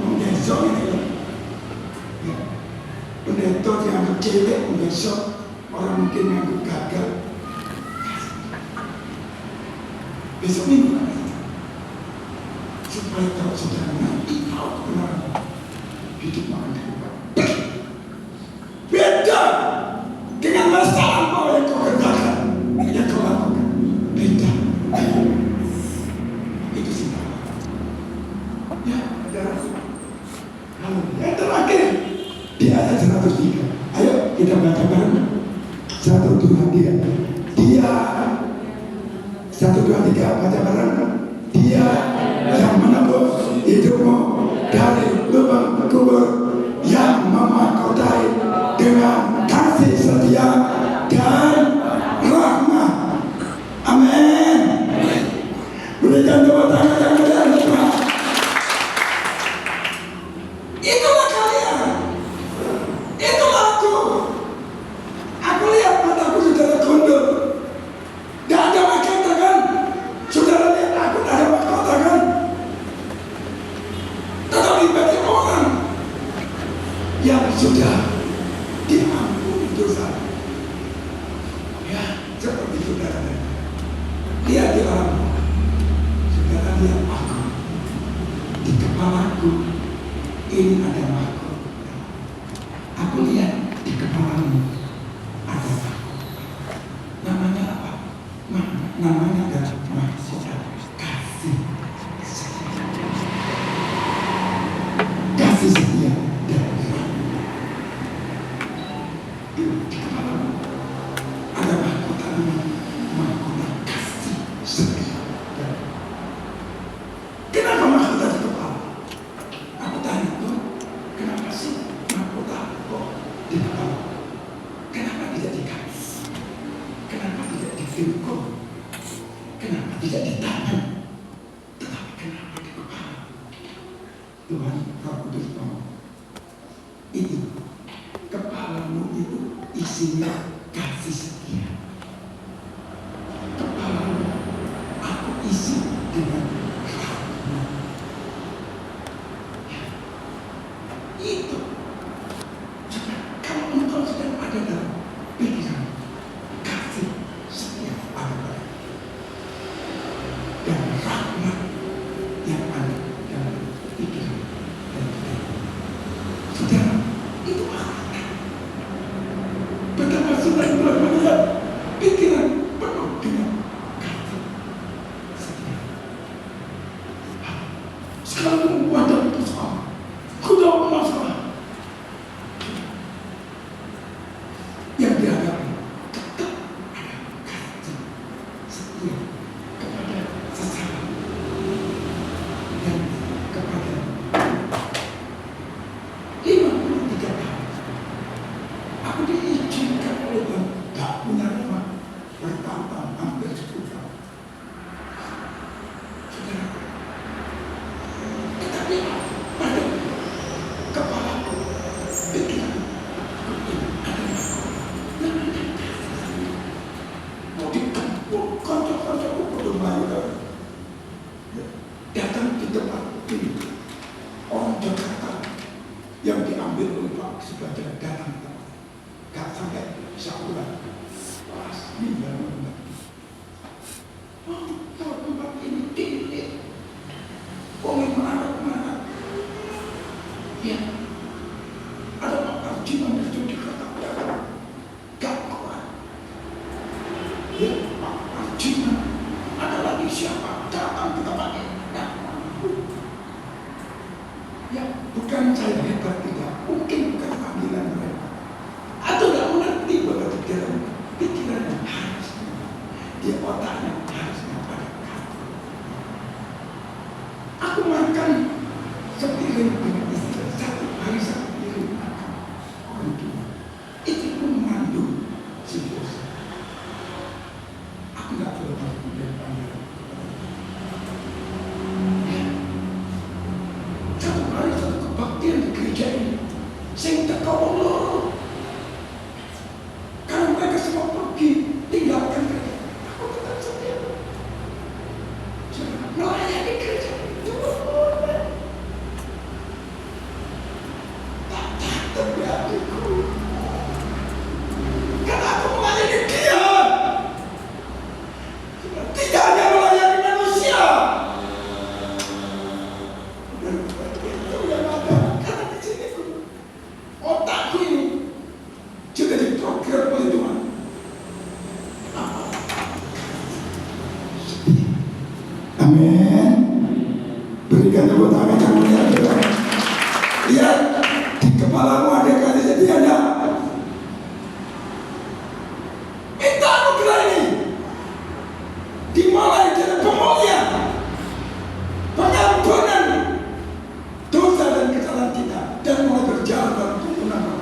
[SPEAKER 1] Mungkin besok ini, ya, pendeta dianggap cewek, besok orang mungkin dianggap gagal. Besok minggu supaya kalau saudara nanti tahu kebenaran, hidup akan dirubah. Beda dengan masalah apa yang kau kerjakan, yang kau lakukan. Beda. Itu sudah. Ya, lalu yang terakhir di ayat 103. Ayo kita baca bareng. 1, 2, 3. Dia 1, 2, 3 baca bareng. Dia yang menebus hidupmu dari lubang kubur, yang memahkotai dengan kasih setia dan rahmat. Amin. Berikan tepuk tangan yang meriah untuk Tuhan. Itulah kalian. Itulah aku. Aku lihat mataku saudara gondol. Tidak ada mahkota kan? Saudara lihat aku tidak ada mahkota kan? Tetapi bagi orang yang sudah diampuni dosa, ya seperti saudara lihat di alam, saudara lihat aku di kepalaku ini ada mahkota. Aku lihat di kepalamu ada mahkota. Namanya apa? Namanya adalah mahkota kasih setia. Kasih setia dan rahmat. Di kepalamu ada mahkota namanya mahkota kasih setia. Kenapa mahkota di kepala? Aku tanya Tuhan, kenapa Tuhan Roh Kudus ngomong, itu kepalamu itu isinya kasih setia. Kepalamu aku isi dengan rahmat. Ya, itu. Kalau engkau sedang ada dalam pikiran kasih setia ada dan rahmat yang ada dalam pikiran dan pikiran, saudara, itu akan betapa senang melihat pikiran penuh dengan kasih setia. Sekarang wadah itu sama, kuda masalah yang dihadapi tetap ada kasih setia kepada sesama dan kepada 53 tahun aku diizinkan oleh Tuhan tak punya rumah bertahun-tahun, hampir 10 tahun. Saudara, tetapi pada kepalaku pikiran mau dikempur kantor-kantorku berdoa datang di tempat ini orang Jakarta yang diambil oleh Pak sebagian datang gak sampai sebulan pas minggu kalau tempat ini tilik orang mana ya ada Pak Arjiman itu dikatakan gak kuat ya Pak Arjiman ada lagi siapa datang ke tempat ini ya bukan saya hebat, tidak mungkin bukan panggilan mereka atau tidak mengerti bahwa pikirannya harusnya dia otaknya harusnya pada kamu. Aku makan sepiring dengan istri satu hari satu piring makan orang tua itu pun mengandung si dosa. Aku tidak perlu dari panggilan. Satu hari satu kebaktian di gereja ini saya minta tolong loh karena mereka semua pergi tinggalkan gereja, aku tetap setia melayani gereja itu tak takut di hatiku karena aku melayani dia, tidak hanya melayani manusia. Dan itu yang ada karena di sini otakku ini sudah diprogram oleh Tuhan. Amin. Berikan tepuk tangan yang mulia. Lihat di kepalamu ada kasih setia enggak? Minta anugerah ini dimulai dari pemulihan, pengampunan dosa dan kesalahan kita dan mulai berjalan dalam tuntunan Allah.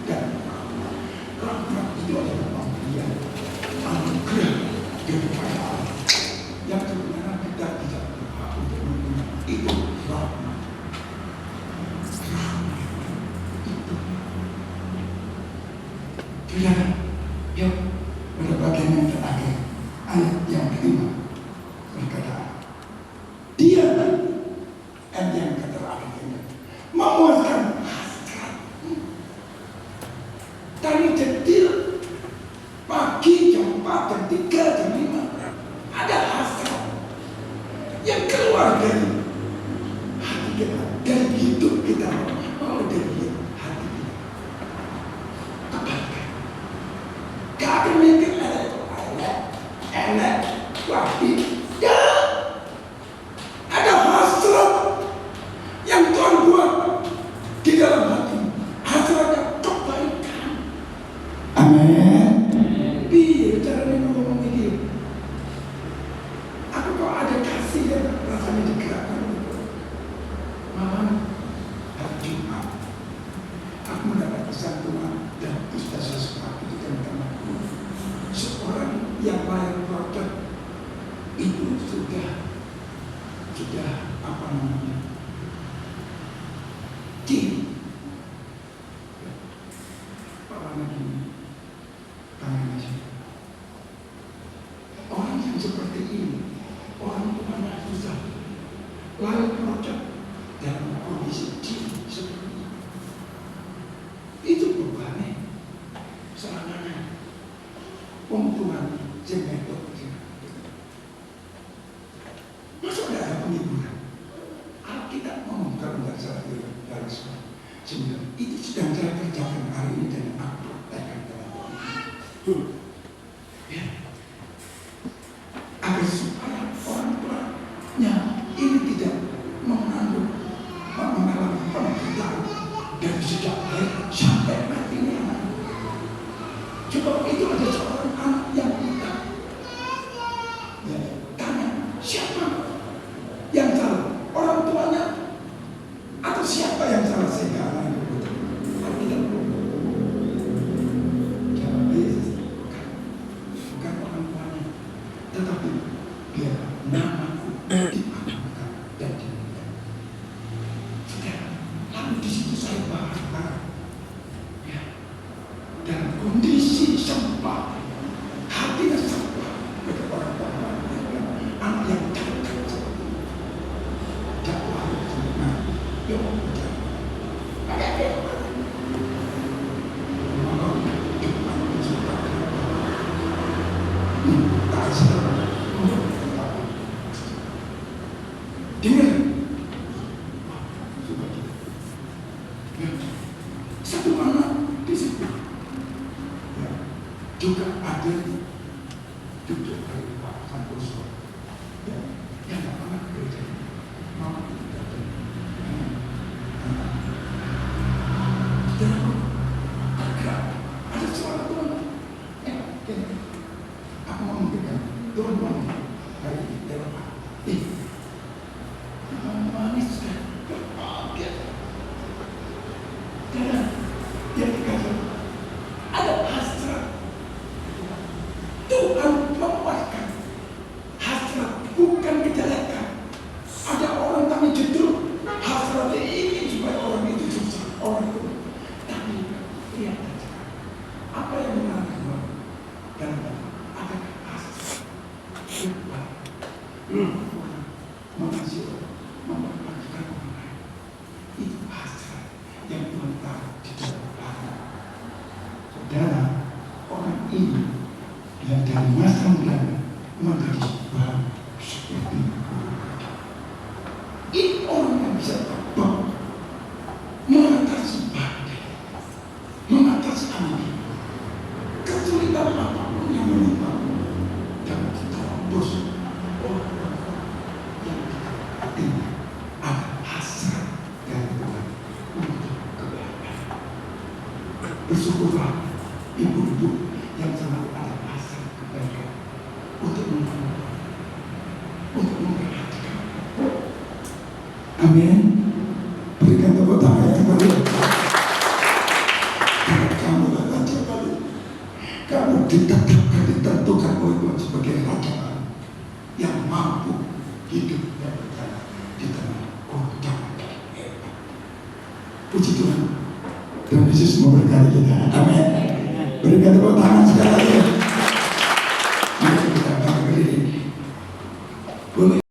[SPEAKER 1] Dan rahmat itu adalah pemberian anugerah daripada Allah yang sebenarnya kita tidak berhak untuk menerima. Itu rahmat. Rahmat itu. Saudara, yuk pada bagian yang terakhir ayat yang kelima berkata, dia ayat yang terakhir ini memuaskan hasrat. Tadi detil pagi jam 4, jam 3, jam 5 ada hasrat yang keluar dari hati kita, dari hidup kita, dari hati kita. Kebaikan. Gak akan mikir enak, wapi. Ya, ada hasrat yang Tuhan buat di dalam hati. Hasratnya kebaikan. Amin. Biar caranya ngomong ini. Aku kok ada kasih ya, rasanya digerakkan. Malam hari Jumat, aku mendapat pesan Tuhan dan Ustaz Sesuatu di teman-temanku. Seorang yang lahir project itu sudah apa namanya, tangan aja. Orang yang seperti ini, orang tuanya susah, lahir project dalam kondisi seperti ini. Itu bebannya, serangannya, pembunuhan jenetot. Masuk dalam penghiburan. Alkitab ngomong kalau nggak salah dari sebenarnya itu sedang saya kerjakan hari ini dan aku praktekkan dalam hidup. Ya, agar supaya orang tuanya ini tidak mengalami penderitaan dari sejak lahir sampai matinya. Coba itu ada seorang anak yang buta. Ya, tanya siapa yang salah, orang tuanya atau siapa yang salah sehingga anak itu buta? Tidak. Jawab Yesus, bukan orang tuanya, tetapi dia namaku diangkat dan dimuliakan. Saudara, lalu di situ saya bahas ya, dalam kondisi sampah, hatinya sampah bagi orang tua, anak yang cacat seperti ini. Dakwah itu, dia mau bicara. Dengar, satu anak di situ ya, juga ada duduk dari Pak Santoso ya, yang tidak pernah ke gereja, mama tidak ada. Dan ada suara Tuhan. Aku mau memberikan Tuhan hari ini dalam hati. Manis kan? Berbahagia. Dan dia dikatakan ada hasrat. Tuhan memuaskan hasrat, bukan kejelekan. Ada orang kami justru hasratnya ingin supaya orang itu susah, orang itu. Tapi lihat saja apa yang menarik dalam ada hasrat. Mengasihi orang, memperhatikan orang lain. Itu hasrat yang Tuhan taruh di dalam hati. Saudara, orang ini yang dari masa muda menjadi sebuah seperti ini orang yang bisa terbang mengatasi badai, mengatasi angin, kesulitan apapun yang menimpa dan terus orang-orang yang hati ada hasrat dari Tuhan untuk kebaikan. Bersyukurlah ibu-ibu yang selalu ada hasrat kebaikan untuk memperhatikan. Amin. Berikan tepuk tangan yang kembali. Karena kamu adalah kembali. Kamu ditetapkan, ditentukan oleh Tuhan sebagai raja yang mampu hidup dan berjalan di tengah goncangan dan hebat. Puji Tuhan. Tuhan Yesus memberkati kita. Amin. Berikan tepuk tangan sekali lagi. Mari kita bangkit. Boleh.